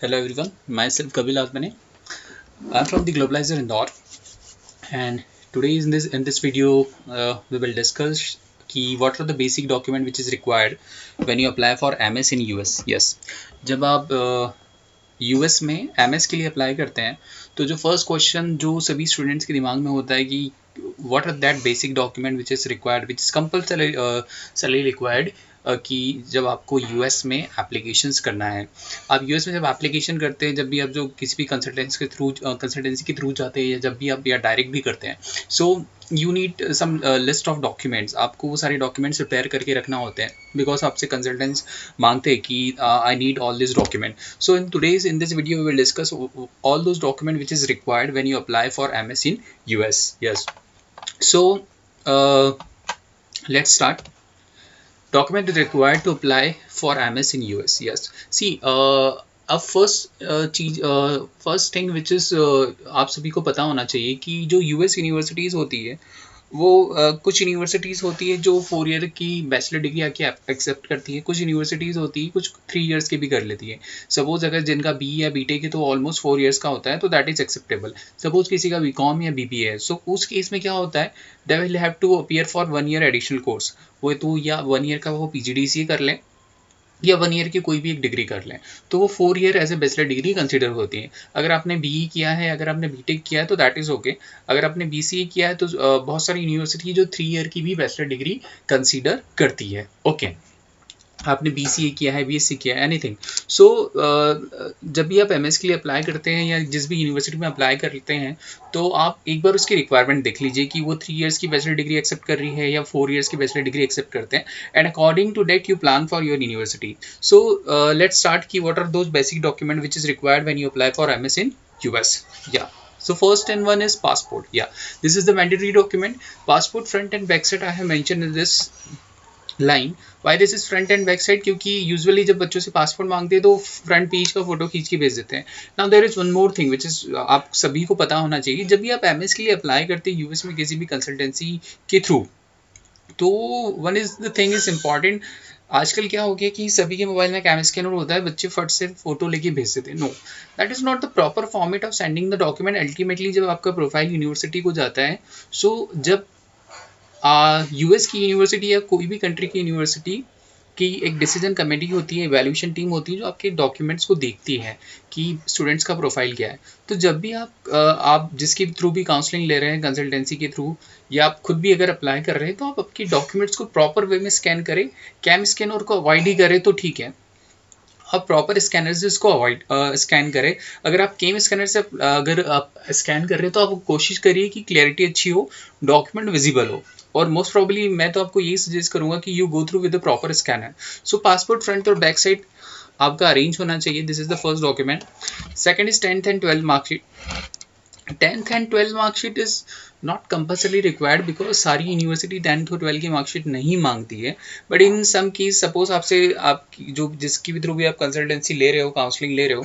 Hello everyone, myself Kabil Atmane. I'm from the Globalizer Indore, and today in this video we will discuss what are the basic document which is required when you apply for MS in US. Yes, जब आप US में MS के लिए apply करते हैं तो जो first question जो सभी स्टूडेंट्स के दिमाग में होता है कि what are that basic document which is required, which is compulsorily required कि जब आपको यूएस में एप्लीकेशंस करना है। आप यूएस में जब एप्लीकेशन करते हैं, जब भी आप जो किसी भी कंसल्टेंसी के थ्रू जाते हैं, या जब भी आप या डायरेक्ट भी करते हैं, so you need some list of documents. आपको वो सारे डॉक्यूमेंट्स प्रिपेयर करके रखना होते हैं, बिकॉज आपसे कंसल्टेंट्स मांगते हैं कि I need all this document. So in this video we will discuss all those document which is required when you apply for MS in US. Yes, so let's start. Document is required to apply for MS in US. Yes, see, अब first thing which is आप सभी को पता होना चाहिए कि जो US universities होती है वो कुछ यूनिवर्सिटीज़ होती है जो 4 ईयर की बैचलर डिग्री आके एक्सेप्ट करती है, कुछ यूनिवर्सिटीज़ होती है कुछ 3 ईयर्स की भी कर लेती है। सपोज अगर जिनका बी या बीटेक है तो ऑलमोस्ट 4 ईयर्स का होता है, तो दैट इज एक्सेप्टेबल। सपोज किसी का बीकॉम या बीबीए है, सो उस केस में क्या होता है, they will have to appear for 1 year additional course. वो तो या 1 ईयर का वो पीजीडीसीए कर लें या 1 ईयर की कोई भी एक डिग्री कर लें, तो वो 4 year as a bachelor degree consider होती है। अगर आपने बीई किया है, अगर आपने बीटेक किया है तो दैट इज ओके। अगर आपने बीसीए किया है तो बहुत सारी यूनिवर्सिटी जो 3 ईयर की भी बैचलर डिग्री कंसिडर करती है। ओके, आपने बीसीए किया है, बीएससी किया है, एनीथिंग। सो जब भी आप एमएस के लिए अप्लाई करते हैं या जिस भी यूनिवर्सिटी में अप्लाई करते हैं, तो आप एक बार उसकी रिक्वायरमेंट देख लीजिए कि वो 3 ईयर्स की बैचलर डिग्री एक्सेप्ट कर रही है या 4 ईयर्स की बैचलर डिग्री एक्सेप्ट करते हैं, and according to that you plan for your university. So let's start की what are those basic document which is required when you apply for MS in US. या so first and one is passport. Yeah, this is the mandatory document. Passport front and back side I have mentioned in this line. Why this is front end back side, क्योंकि usually जब बच्चों से passport मांगते हैं तो front page का photo खींच के भेज देते हैं। Now there is one more thing which is आप सभी को पता होना चाहिए, जब भी आप एमएस के लिए अप्लाई करते हैं यूएस में किसी भी कंसल्टेंसी के थ्रू, तो one is the thing is important. आजकल क्या हो गया कि सभी के मोबाइल में कैमरा स्कैनर होता है, बच्चे फट से फोटो लेके भेज देते हैं। No, that is not the proper format of sending the document. Ultimately जब आपका प्रोफाइल यूनिवर्सिटी को जाता है, सो जब यूएस की यूनिवर्सिटी या कोई भी कंट्री की यूनिवर्सिटी की एक डिसीजन कमेटी होती है, इवैल्यूएशन टीम होती है जो आपके डॉक्यूमेंट्स को देखती है कि स्टूडेंट्स का प्रोफाइल क्या है। तो जब भी आप जिसके थ्रू भी काउंसलिंग ले रहे हैं, कंसल्टेंसी के थ्रू, या आप खुद भी अगर अप्लाई कर रहे हैं, तो आप आपके डॉक्यूमेंट्स को प्रॉपर वे में स्कैन करें। कैम स्कैनर को अवॉइड ही करें तो ठीक है, आप प्रॉपर स्कैनर से इसको अवॉइड स्कैन करें। अगर आप केम स्कैनर से अगर आप स्कैन कर रहे हैं तो आप कोशिश करिए कि क्लैरिटी अच्छी हो, डॉक्यूमेंट विजिबल हो, और मोस्ट प्रॉब्ली मैं तो आपको यही सजेस्ट करूंगा कि you go through with the proper scanner. So passport front और बैक साइड आपका अरेंज होना चाहिए। This is the first document. Second is 10th and 12th marksheet. 10th and 12th marksheet is not compulsory required, because सारी university 10th और 12th की marksheet नहीं मांगती है। But in some case, suppose आपसे आप जो जिसकी भी थ्रू भी आप कंसल्टेंसी ले रहे हो, काउंसलिंग ले रहे हो,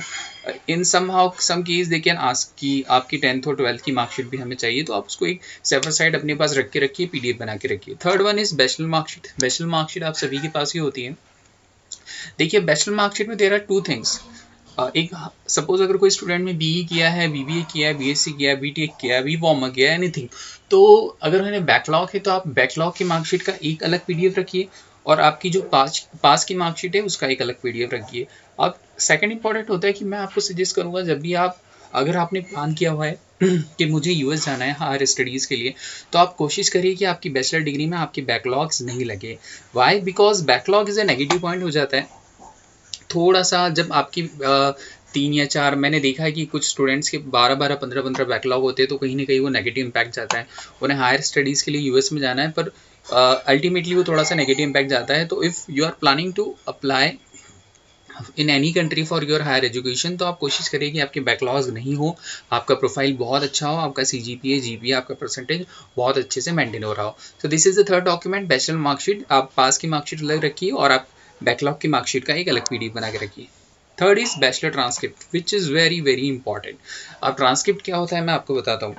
in some case they can ask कि आपकी 10th और 12th की मार्कशीट भी हमें चाहिए, तो आप उसको एक सेपरेट साइड अपने पास रख के रखिए, पीडीएफ बना के रखिए। Third one is bachelor marksheet. Bachelor marksheet आप सभी के पास ही होती है। देखिए, बैचलर मार्कशीट में देयर आर टू थिंग्स। एक, सपोज अगर कोई स्टूडेंट ने बीई किया है, बीबीए किया है, बीएससी किया है, बीटेक किया है, बीकॉम किया है, एनीथिंग, तो अगर उन्हें बैकलॉग है तो आप बैकलॉग की मार्कशीट का एक अलग पीडीएफ रखिए, और आपकी जो पास की मार्कशीट है उसका एक अलग पीडीएफ रखिए। अब सेकंड इंपॉर्टेंट होता है कि मैं आपको सजेस्ट करूंगा, जब भी आप, अगर आपने प्लान किया हुआ है कि मुझे यूएस जाना है हायर स्टडीज़ के लिए, तो आप कोशिश करिए कि आपकी बैचलर डिग्री में आपके बैकलॉग्स नहीं लगे। Why? Because backlog is a negative point हो जाता है थोड़ा सा। जब आपकी 3 या 4, मैंने देखा है कि कुछ स्टूडेंट्स के 12-12, 15-15 बैकलॉग होते हैं, तो कहीं ना कहीं वो नेगेटिव इम्पैक्ट जाता है। उन्हें हायर स्टडीज़ के लिए यूएस में जाना है, पर अल्टीमेटली वो थोड़ा सा नेगेटिव इम्पैक्ट जाता है। तो if you are planning to apply in any country for your higher education, तो आप कोशिश करिए कि आपके बैकलॉग्स नहीं हो, आपका प्रोफाइल बहुत अच्छा हो, आपका CGPA, GPA, आपका परसेंटेज बहुत अच्छे से मेंटेन हो रहा हो। तो this is the third document, bachelor marksheet. आप पास की मार्कशीट अलग रखिए और आप बैकलॉग की मार्कशीट का एक अलग पीडीएफ बना के रखिए। Third is bachelor transcript, which is very very important. अब ट्रांसक्रिप्ट क्या होता है मैं आपको बताता हूँ।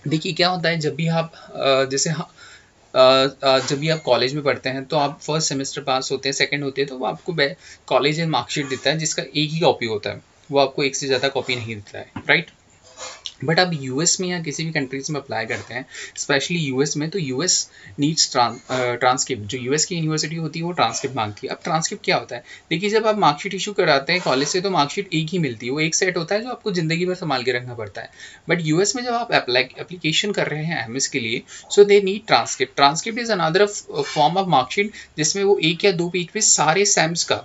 देखिए, क्या होता है, जब भी आप जैसे जब भी आप कॉलेज में पढ़ते हैं, तो आप फर्स्ट सेमेस्टर पास होते हैं, सेकंड होते हैं, तो वो आपको कॉलेज में मार्कशीट देता है जिसका एक ही कॉपी होता है। वो आपको एक से ज़्यादा कॉपी नहीं देता है, राइट। बट आप यूएस में या किसी भी कंट्रीज में अप्लाई करते हैं, स्पेशली यूएस में, तो यूएस नीड्स ट्रांसक्रिप्ट। जो यूएस की यूनिवर्सिटी होती है वो ट्रांसक्रिप्ट मांगती है। अब ट्रांसक्रिप्ट क्या होता है? देखिए, जब आप मार्कशीट इशू कराते हैं कॉलेज से तो मार्कशीट एक ही मिलती है, वो एक सेट होता है जो आपको ज़िंदगी भर संभाल के रखना पड़ता है। बट यूएस में जब आप एप्लीकेशन कर रहे हैं एमएस के लिए, so they need transcript. Transcript is another form of marksheet जिसमें वो एक या दो पेज पे सारे सेम्स का,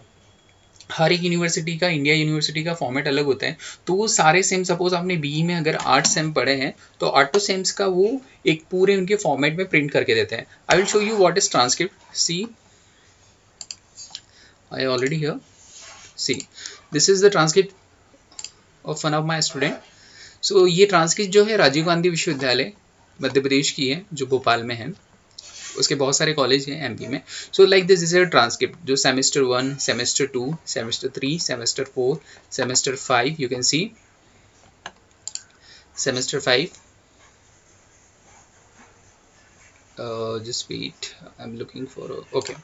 हर एक यूनिवर्सिटी का, इंडिया यूनिवर्सिटी का फॉर्मेट अलग होता है, तो वो सारे सेम, सपोज आपने बीई में अगर 8 सेम पढ़े हैं तो 8 सेम्स का वो एक पूरे उनके फॉर्मेट में प्रिंट करके देते हैं। I will show you what is transcript. See, I already here, see, this is the transcript of one of my student. So ये ट्रांसक्रिप्ट जो है राजीव गांधी विश्वविद्यालय मध्य प्रदेश की है, जो भोपाल में है, उसके बहुत सारे कॉलेज हैं एमपी में। So like this is a transcript जो semester 1, semester 2, semester 3, semester 4, semester 5, you can see semester 5, just wait, I'm looking for okay,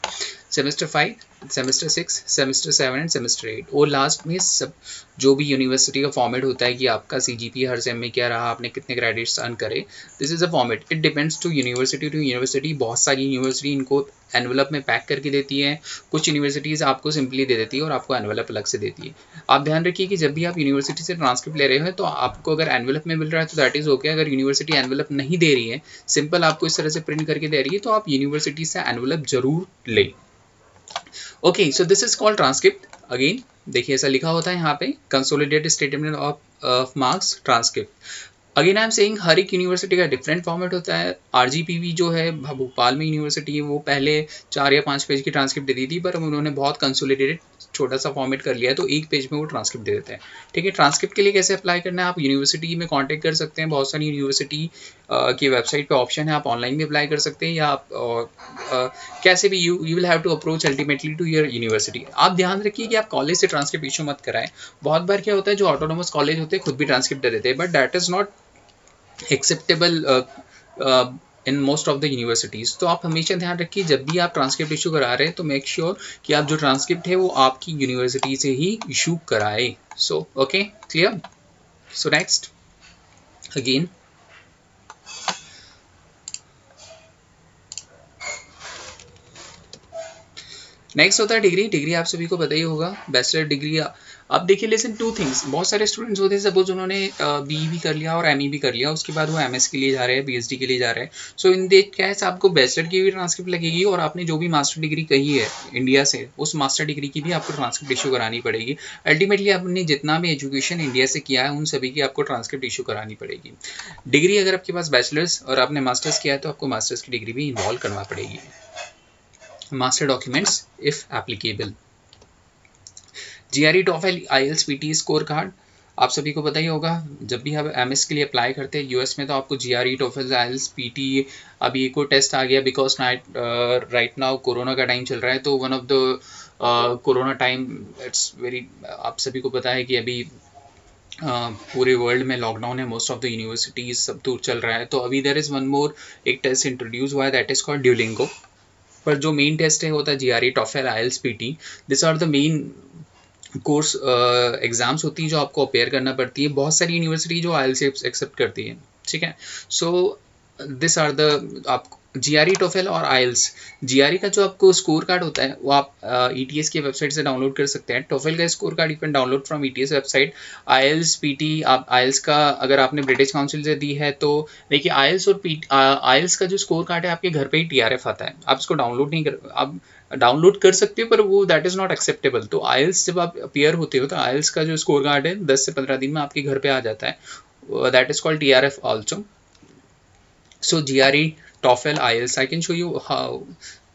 semester 5, semester 6, semester 7 and semester 8। और लास्ट में सब जो भी यूनिवर्सिटी का फॉर्मेट होता है कि आपका सीजीपी हर सेम में क्या रहा, आपने कितने क्रेडिट्स अर्न करे, this is a format. It depends to university. बहुत सारी यूनिवर्सिटी इनको एनवलप में पैक करके देती है, कुछ यूनिवर्सिटीज़ आपको सिंपली दे देती है और आपको एनवलप अलग से देती है। आप ध्यान रखिए कि जब भी आप यूनिवर्सिटी से ट्रांसक्रिप्ट ले रहे हो तो आपको अगर एनवलप में मिल रहा है तो दैट इज़ ओके। अगर यूनिवर्सिटी एनवलप नहीं दे रही है, सिंपल आपको इस तरह से प्रिंट करके दे रही है, तो आप यूनिवर्सिटी से एनवलप जरूर लें। Okay, so this is called transcript. Again देखिए, ऐसा लिखा होता है यहाँ पे, consolidated statement of marks transcript. Again I am saying, हर एक यूनिवर्सिटी का डिफरेंट फॉर्मेट होता है। आरजीपीवी जो है भोपाल में यूनिवर्सिटी है, वो पहले 4 या 5 पेज की ट्रांसक्रिप्ट देती थी, पर उन्होंने बहुत कंसोलिडेटेड छोटा सा फॉर्मेट कर लिया है, तो एक पेज में वो ट्रांसक्रिप्ट दे देते हैं। ठीक है, ट्रांसक्रिप्ट के लिए कैसे अप्लाई करना है, आप यूनिवर्सिटी में कॉन्टैक्ट कर सकते हैं। बहुत सारी यूनिवर्सिटी की वेबसाइट पे ऑप्शन है, आप ऑनलाइन भी अप्लाई कर सकते हैं, या आप कैसे भी you will have to approach ultimately to your university. आप ध्यान रखिए कि आप कॉलेज से ट्रांसक्रिप्ट इशू मत कराएं। बहुत बार क्या होता है, जो ऑटोनोमस कॉलेज होते हैं खुद भी ट्रांसक्रिप्ट दे देते हैं, but that is not acceptable in most of the universities. तो आप हमेशा ध्यान रखिए, जब भी आप ट्रांसक्रिप्ट इशू करा रहे हैं तो मेक श्योर कि आप जो ट्रांसक्रिप्ट है वो आपकी यूनिवर्सिटी से ही इशू कराए। So okay, clear. So next again, next होता है डिग्री। डिग्री आप सभी को पता ही होगा, बैचलर डिग्री। अब देखिए, लेसन टू थिंग्स, बहुत सारे स्टूडेंट्स होते हैं, सपोज उन्होंने बीई भी कर लिया और एमई भी कर लिया, उसके बाद वो एमएस के लिए जा रहे हैं, पीएचडी के लिए जा रहे हैं। सो इन देट केस आपको बैचलर की भी ट्रांसक्रिप्ट लगेगी, और आपने जो भी मास्टर डिग्री कही है इंडिया से, उस मास्टर डिग्री की भी आपको ट्रांसक्रिप्ट इशू करानी पड़ेगी। अल्टीमेटली आपने जितना भी एजुकेशन इंडिया से किया है उन सभी की आपको ट्रांसक्रिप्ट इशू करानी पड़ेगी। डिग्री अगर आपके पास बैचलर्स और आपने मास्टर्स किया है तो आपको मास्टर्स की डिग्री भी इन्वॉल्व करना पड़ेगी। Master documents if applicable, GRE, TOEFL, IELTS, PT score card. आप सभी को पता ही होगा, जब भी आप एमएस के लिए अप्लाई करते हैं यूएस में, तो आपको जीआरई, टॉफेल, आईएल्स, पीटी, अभी एक और टेस्ट आ गया, बिकॉज राइट नाउ कोरोना का टाइम चल रहा है, तो one of the corona time, it's very, आप सभी को पता है कि अभी पूरे वर्ल्ड में लॉकडाउन है, मोस्ट ऑफ द यूनिवर्सिटीज सब दूर चल रहा है, तो अभी देयर इज वन मोर एक टेस्ट इंट्रोड्यूस हुआ है, दैट इज कॉल्ड ड्यूलिंगो। पर जो मेन टेस्ट है होता है GRE, TOEFL, IELTS, PT. This are the main course exams होती हैं जो आपको अपेयर करना पड़ती है। बहुत सारी यूनिवर्सिटी जो आईएलटीएस से एक्सेप्ट करती है, ठीक है। सो दिस आर द, आप जीआरई, टोफेल और आईएल्स, जीआरई का जो आपको स्कोर कार्ड होता है वो आप ईटीएस की वेबसाइट से डाउनलोड कर सकते हैं। टोफेल का score card you can download from ETS website. IELTS, PT, आप आईएल्स का अगर आपने ब्रिटिश काउंसिल से दी है तो देखिए, आईएल्स और आईएल्स का जो स्कोर कार्ड है आपके घर पे ही टीआरएफ आता है, आप इसको डाउनलोड नहीं कर, आप डाउनलोड कर सकते हो, पर वो दैट इज़ नॉट एक्सेप्टेबल। तो आईएल्स जब आप अपियर होते हो तो आईएल्स का जो स्कोर कार्ड है 10 से 15 दिन में आपके घर पे आ जाता है, that is called TRF also. So GRE, TOEFL, IELTS, I can show you how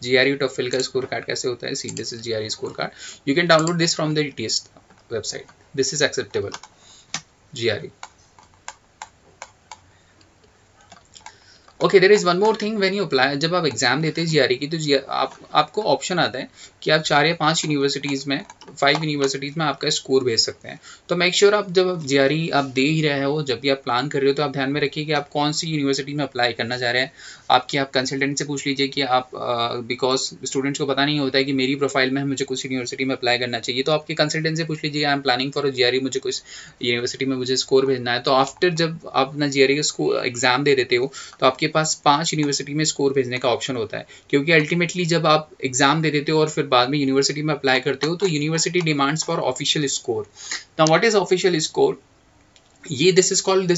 GRE TOEFL का स्कोर कार्ड कैसे होता है। See, this is GRE score card, you can download this from the ETS website, this is acceptable GRE. Okay, there is one more thing, when you apply, जब आप exam देते हैं GRE की, तो आपको ऑप्शन आता है कि आप 4 या 5 यूनिवर्सिटीज़ में, 5 यूनिवर्सिटीज़ में आपका स्कोर भेज सकते हैं। तो मेक श्योर आप जब जीआरई आप दे ही रहे हो, जब भी आप प्लान कर रहे हो, तो आप ध्यान में रखिए कि आप कौन सी यूनिवर्सिटी में अप्लाई करना चाह रहे हैं। आप कंसल्टेंट से पूछ लीजिए कि आप, बिकॉज स्टूडेंट्स को पता नहीं होता है कि मेरी प्रोफाइल में मुझे कुछ यूनिवर्सिटी में अप्लाई करना चाहिए, तो आपके कंसल्टेंट से पूछ लीजिए आई एम प्लानिंग फॉर जीआरई, मुझे कुछ यूनिवर्सिटी में मुझे स्कोर भेजना है। तो आफ्टर जब आप अपना जीआरई का स्कोर एग्जाम दे देते हो, तो आपके पास 5 यूनिवर्सिटी में स्कोर भेजने का ऑप्शन होता है, क्योंकि अल्टीमेटली जब आप एग्जाम दे देते हो और फिर बाद में यूनिवर्सिटी में अप्लाई करते हो, तो university demands for official score. Now what is official score? ये this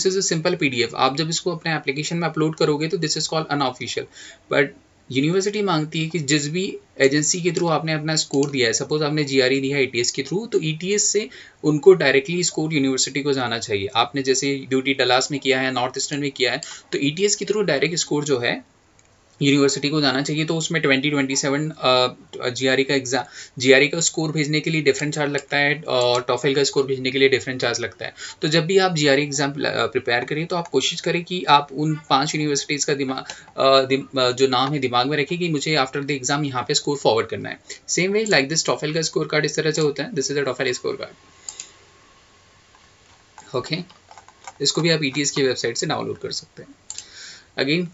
is a simple PDF. आप जब इसको अपने एप्लीकेशन में अपलोड करोगे तो this is called unofficial, but university मांगती है कि जिस भी एजेंसी के थ्रू आपने अपना स्कोर दिया है, सपोज आपने जीआरई दिया है ईटीएस के थ्रू, तो ईटीएस से उनको डायरेक्टली स्कोर यूनिवर्सिटी को जाना चाहिए। आपने जैसे ड्यूटी डलास में किया है, नॉर्थ ईस्टर्न में किया है, तो ईटीएस के थ्रू डायरेक्ट स्कोर जो है यूनिवर्सिटी को जाना चाहिए। तो उसमें 2027 जीआरई का एग्जाम, जीआरई का स्कोर भेजने के लिए डिफरेंट चार्ज लगता है और टॉफेल का स्कोर भेजने के लिए डिफरेंट चार्ज लगता है। तो जब भी आप जीआरई एग्जाम प्रिपेयर करें, तो आप कोशिश करें कि आप उन 5 यूनिवर्सिटीज़ का जो नाम है दिमाग में रखें कि मुझे आफ्टर द एग्जाम यहाँ पे स्कोर फॉरवर्ड करना है। Same way like this TOEFL का स्कोर कार्ड इस तरह से होता है, this is a TOEFL score card. Okay, इसको भी आप ईटीएस की वेबसाइट से डाउनलोड कर सकते हैं। Again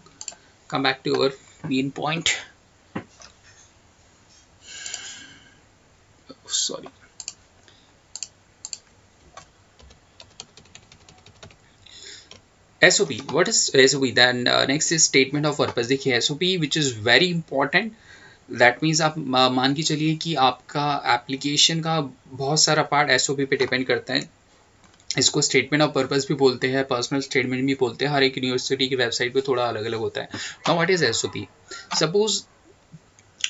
come back to our main point. Sorry. SOP. What is SOP? Then next is statement of purpose. देखिए SOP which is very important. That means आप मान के चलिए कि आपका एप्लीकेशन का बहुत सारा पार्ट SOP पे डिपेंड करता है। इसको स्टेटमेंट ऑफ पर्पस भी बोलते हैं, पर्सनल स्टेटमेंट भी बोलते हैं। हर एक यूनिवर्सिटी की वेबसाइट पे थोड़ा अलग अलग होता है। Now what is SOP? Suppose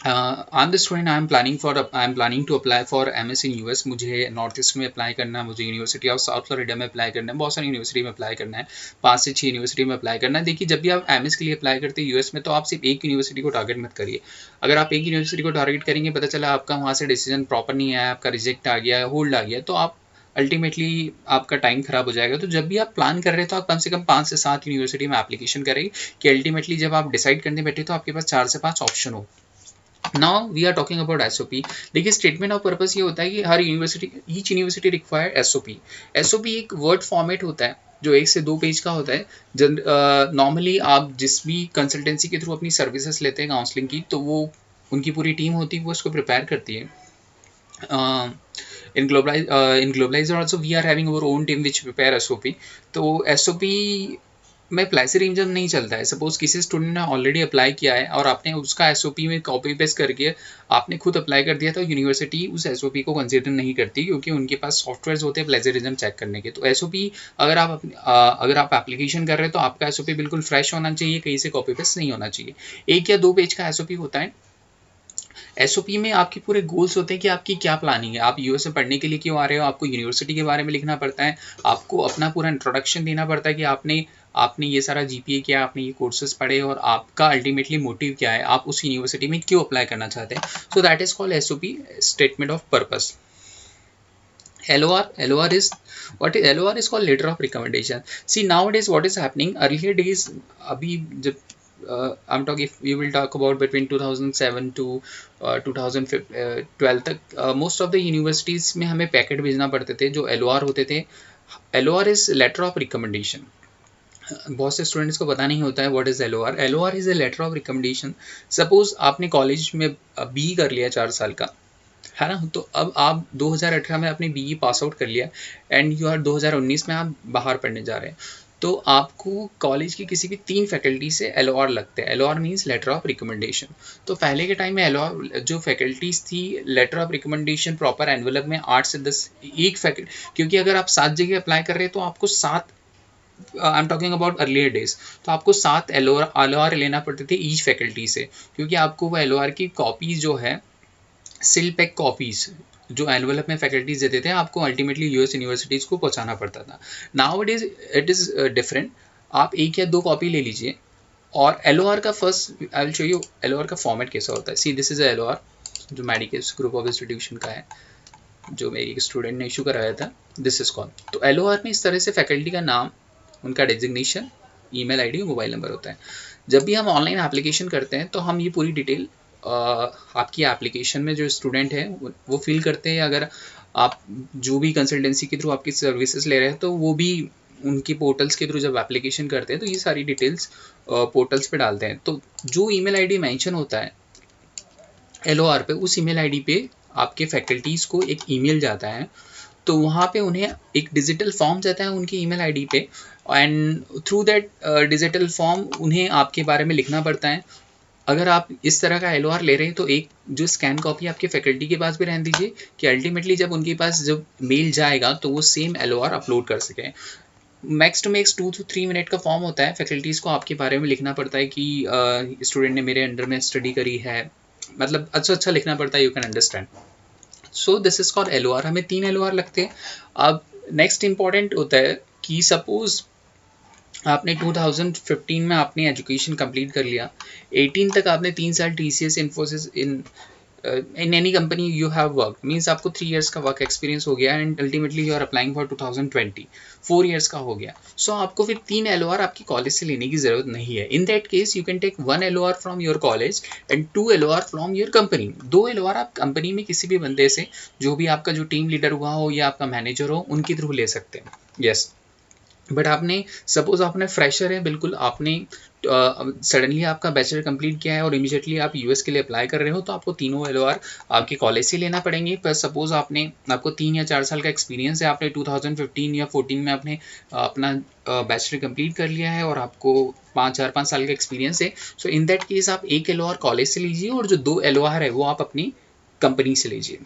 I am the student, I am planning to apply for MS in US। मुझे नॉर्थ ईस्ट में अप्लाई करना है, मुझे यूनिवर्सिटी ऑफ साउथ फ्लोरिडा में अप्लाई करना है, बहुत सारी यूनिवर्सिटी में अप्लाई करना है, 5 से 6 यूनिवर्सिटी में अप्लाई करना है। देखिए, जब भी आप MS के लिए अप्लाई करते हैं US में, तो आप सिर्फ एक यूनिवर्सिटी को टारगेट मत करिए। अगर आप एक यूनिवर्सिटी को टारगेट करेंगे, पता चला आपका वहाँ से डिसीजन प्रॉपर नहीं आया, आपका रिजेक्ट आ गया, होल्ड आ गया, तो आप अल्टीमेटली आपका टाइम खराब हो जाएगा। तो जब भी आप प्लान कर रहे हैं, तो आप कम से कम 5 से 7 यूनिवर्सिटी में एप्लीकेशन करें, कि अल्टीमेटली जब आप डिसाइड करने बैठे तो आपके पास 4 से 5 ऑप्शन हो। Now we are talking about SOP। देखिए, स्टेटमेंट ऑफ पर्पस ये होता है कि हर university, each university require SOP। SOP एक वर्ड फॉर्मेट होता है जो 1 से 2 पेज का होता है। नॉर्मली आप जिस भी कंसल्टेंसी के थ्रू अपनी सर्विसेज लेते हैं काउंसलिंग की, तो वो उनकी पूरी टीम होती है, वो उसको प्रिपेयर करती है। in globalizer also we are having our own team which prepare SOP। तो SOP में प्लेसरिज्म नहीं चलता है। सपोज किसी स्टूडेंट ने ऑलरेडी अप्लाई किया है और आपने उसका SOP में कॉपी पेस्ट करके आपने खुद अप्लाई कर दिया, तो यूनिवर्सिटी उस SOP को कंसीडर नहीं करती, क्योंकि उनके पास सॉफ्टवेयर होते हैं प्लेजरिज्म चेक करने के। तो SOP अगर आप एप्लीकेशन कर रहे हो, तो आपका SOP बिल्कुल फ्रेश होना चाहिए, कहीं से कॉपी पेस्ट नहीं होना चाहिए। 1 या 2 पेज का SOP होता है। SOP में आपके पूरे गोल्स होते हैं कि आपकी क्या प्लानिंग है, आप US में पढ़ने के लिए क्यों आ रहे हो, आपको यूनिवर्सिटी के बारे में लिखना पड़ता है, आपको अपना पूरा इंट्रोडक्शन देना पड़ता है कि आपने ये सारा GPA किया, आपने ये कोर्सेज पढ़े और आपका अल्टीमेटली मोटिव क्या है, आप उस यूनिवर्सिटी में क्यों अप्लाई करना चाहते हैं। So that is called SOP, statement of purpose. LOR is called letter of recommendation. See, nowadays what is happening, earlier days, अभी जब I'm talking, if we will talk about between 2007 to 2012 तक, most of the universities में हमें packet भेजना पड़ते थे जो LOR होते थे। LOR is letter of recommendation। बहुत से स्टूडेंट्स को पता नहीं होता है what is LOR। LOR is a letter of recommendation। Suppose आपने कॉलेज में BE कर लिया 4 साल का, है ना, तो अब आप 2018 में अपनी BE पास आउट कर लिया एंड यू आर 2019 में आप बाहर पढ़ने जा रहे हैं, तो आपको कॉलेज की किसी भी 3 फैकल्टी से LOR लगते हैं। LOR means letter of recommendation. तो पहले के टाइम में LOR जो फैकल्टीज थी, letter of recommendation proper envelope में 8 से 10 एक फैकल्टी, क्योंकि अगर आप 7 जगह अप्लाई कर रहे हैं, तो आपको 7, I am talking about earlier days, तो आपको 7 LOR लेना पड़ते थे ईच फैकल्टी से, क्योंकि आपको वो LOR की कॉपीज जो है, सिल पैक कॉपीज जो एनवेलप में फैकल्टीज देते थे, आपको अल्टीमेटली US यूनिवर्सिटीज़ को पहुंचाना पड़ता था। Now it is different. आप 1 या 2 कॉपी ले लीजिए और LOR का first I will show you LOR का फॉर्मेट कैसा होता है। सी, दिस इज LOR जो मेडिकेस ग्रुप ऑफ इंस्टीट्यूशन का है, जो मेरी एक स्टूडेंट ने इशू कराया था। This is call. तो LOR में इस तरह से फैकल्टी का नाम, उनका designation, email ID, mobile number होता है। जब भी हम ऑनलाइन एप्लीकेशन करते हैं तो हम ये पूरी डिटेल आपकी एप्लीकेशन में जो स्टूडेंट है वो फिल करते हैं। अगर आप जो भी कंसल्टेंसी के थ्रू आपकी सर्विसेज ले रहे हैं तो वो भी उनकी पोर्टल्स के थ्रू जब एप्लीकेशन करते हैं तो ये सारी डिटेल्स पोर्टल्स पे डालते हैं। तो जो ईमेल आईडी मेंशन होता है LOR पे, उस ईमेल आईडी पे आपके फैकल्टीज़ को एक ईमेल जाता है। तो वहाँ पे उन्हें एक डिजिटल फॉर्म जाता है उनकी ईमेल आईडी पे, and through that digital form उन्हें आपके बारे में लिखना पड़ता है। अगर आप इस तरह का LOR ले रहे हैं तो एक जो स्कैन कॉपी आपके फैकल्टी के पास भी रहने दीजिए कि अल्टीमेटली जब उनके पास जब मेल जाएगा तो वो सेम LOR अपलोड कर सकें। Max to max 2 to 3 minute का फॉर्म होता है। फैकल्टीज़ को आपके बारे में लिखना पड़ता है कि स्टूडेंट ने मेरे अंडर में स्टडी करी है, मतलब अच्छा लिखना पड़ता है, you can understand. So this is called LOR। हमें 3 LOR लगते हैं। अब नेक्स्ट इंपॉर्टेंट होता है कि सपोज आपने 2015 में आपने एजुकेशन कंप्लीट कर लिया, 18 तक आपने 3 साल TCS Infosys in any company you have work, means आपको 3 इयर्स का वर्क एक्सपीरियंस हो गया and ultimately you are applying for 2020, 4 years का हो गया। सो आपको फिर 3 LOR आपकी कॉलेज से लेने की ज़रूरत नहीं है। In that case you can take 1 LOR from your college and 2 LOR from your company. 2 LOR आप कंपनी में किसी भी बंदे से, जो भी आपका जो टीम लीडर हुआ हो या आपका मैनेजर हो, उनके थ्रू ले सकते हैं। यस, बट आपने सपोज आपने फ्रेशर है बिल्कुल, आपने सडनली आपका बैचलर कंप्लीट किया है और इमीडिएटली आप US के लिए अप्लाई कर रहे हो, तो आपको तीनों LOR आपके कॉलेज से लेना पड़ेंगे। पर सपोज आपको 3 या 4 साल का एक्सपीरियंस है, आपने 2015 या 14 में आपने अपना बैचलर कंप्लीट कर लिया है और आपको 5 साल का एक्सपीरियंस है। सो इन दैट केस आप 1 LOR कॉलेज से लीजिए और जो 2 LOR है वो आप अपनी कंपनी से लीजिए।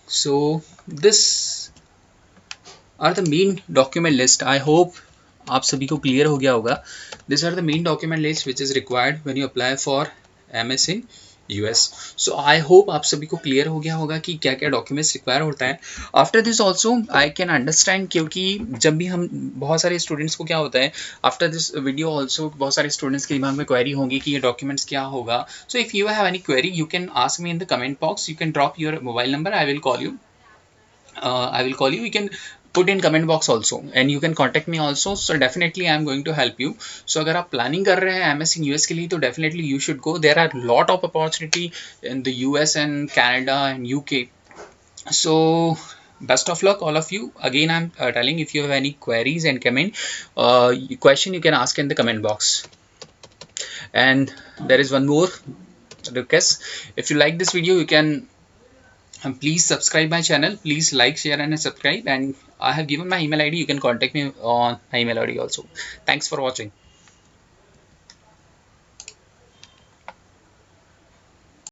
So this are the main document list. I hope आप सभी को क्लियर हो गया होगा। This are the main document list which is required when you apply for MS in US। So I hope आप सभी को क्लियर हो गया होगा कि क्या क्या डॉक्यूमेंट्स रिक्वायर होता है। After this also I can understand, क्योंकि जब भी हम बहुत सारे स्टूडेंट्स को क्या होता है, आफ्टर दिस वीडियो ऑल्सो बहुत सारे स्टूडेंट्स के दिमाग में क्वेरी होंगी कि ये डॉक्यूमेंट्स क्या होगा। So if you have any query you can ask me in the comment box, you can drop your mobile number, I will call you. You can put in comment box also and you can contact me also, so definitely I am going to help you. So अगर आप planning कर रहे हैं MS in US के लिए तो definitely you should go. There are lot of opportunity in the US and Canada and UK. So best of luck all of you. Again I'm telling, if you have any queries and question you can ask in the comment box. And there is one more request, if you like this video you can please subscribe my channel. Please like, share and subscribe, and I have given my email ID. You can contact me on my email ID also. Thanks for watching.